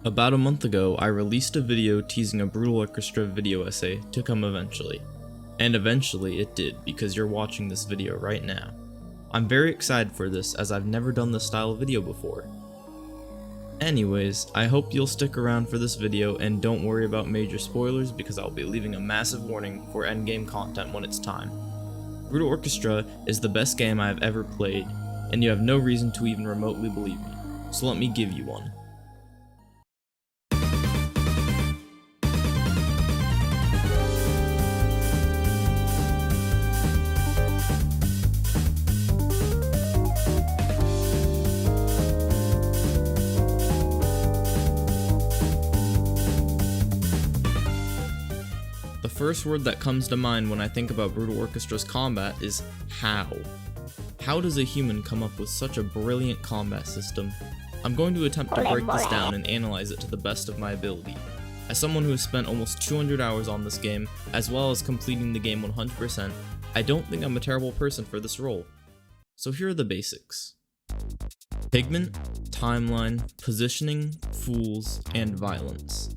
About a month ago, I released a video teasing a Brutal Orchestra video essay to come eventually. And eventually it did, because you're watching this video right now. I'm very excited for this, as I've never done this style of video before. Anyways, I hope you'll stick around for this video and don't worry about major spoilers, because I'll be leaving a massive warning for endgame content when it's time. Brutal Orchestra is the best game I have ever played, and you have no reason to even remotely believe me, so let me give you one. The first word that comes to mind when I think about Brutal Orchestra's combat is how. How does a human come up with such a brilliant combat system? I'm going to attempt to break this down and analyze it to the best of my ability. As someone who has spent almost 200 hours on this game, as well as completing the game 100%, I don't think I'm a terrible person for this role. So here are the basics. Pigment, timeline, positioning, fools, and violence.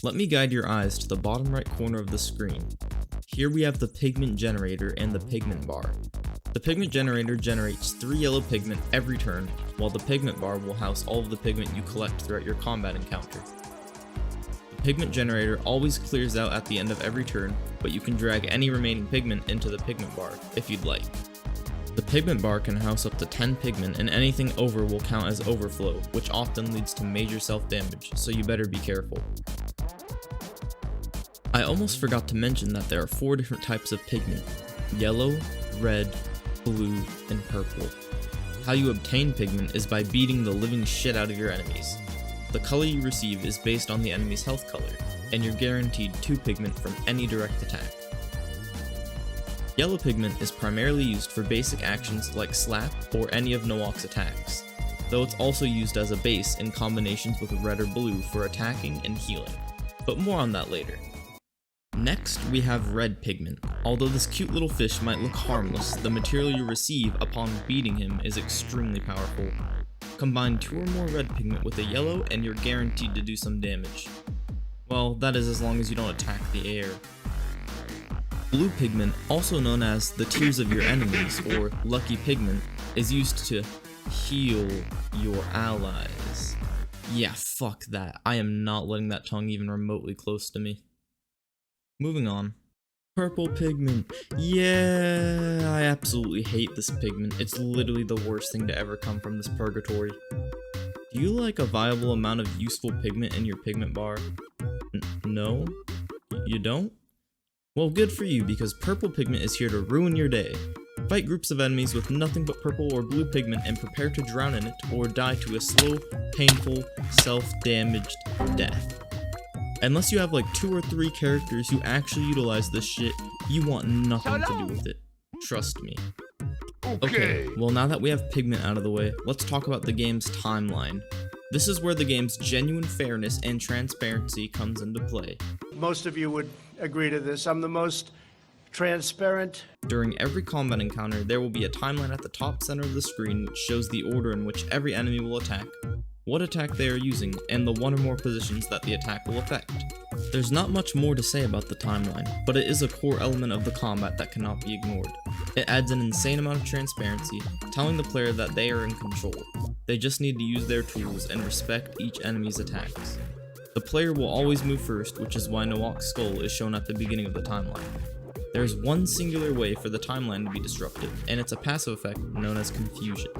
Let me guide your eyes to the bottom right corner of the screen. Here we have the pigment generator and the pigment bar. The pigment generator generates 3 yellow pigment every turn, while the pigment bar will house all of the pigment you collect throughout your combat encounter. The pigment generator always clears out at the end of every turn, but you can drag any remaining pigment into the pigment bar if you'd like. The pigment bar can house up to 10 pigment, and anything over will count as overflow, which often leads to major self-damage, so you better be careful. I almost forgot to mention that there are 4 different types of pigment: yellow, red, blue, and purple. How you obtain pigment is by beating the living shit out of your enemies. The color you receive is based on the enemy's health color, and you're guaranteed 2 pigment from any direct attack. Yellow pigment is primarily used for basic actions like slap or any of Nook's attacks, though it's also used as a base in combinations with red or blue for attacking and healing, but more on that later. Next, we have red pigment. Although this cute little fish might look harmless, the material you receive upon beating him is extremely powerful. Combine 2 or more red pigment with a yellow and you're guaranteed to do some damage. Well, that is as long as you don't attack the air. Blue pigment, also known as the tears of your enemies or lucky pigment, is used to heal your allies. Yeah, fuck that. I am not letting that tongue even remotely close to me. Moving on. Purple pigment. Yeah, I absolutely hate this pigment. It's literally the worst thing to ever come from this purgatory. Do you like a viable amount of useful pigment in your pigment bar? No? You don't? Well, good for you, because purple pigment is here to ruin your day. Fight groups of enemies with nothing but purple or blue pigment and prepare to drown in it or die to a slow, painful, self-damaged death. Unless you have like 2 or 3 characters who actually utilize this shit, you want nothing to do with it. Trust me. Okay, well now that we have pigment out of the way, let's talk about the game's timeline. This is where the game's genuine fairness and transparency comes into play. Most of you would agree to this. I'm the most transparent. During every combat encounter, there will be a timeline at the top center of the screen which shows the order in which every enemy will attack, what attack they are using, and the 1 or more positions that the attack will affect. There's not much more to say about the timeline, but it is a core element of the combat that cannot be ignored. It adds an insane amount of transparency, telling the player that they are in control. They just need to use their tools and respect each enemy's attacks. The player will always move first, which is why Nook's skull is shown at the beginning of the timeline. There is one singular way for the timeline to be disrupted, and it's a passive effect known as confusion.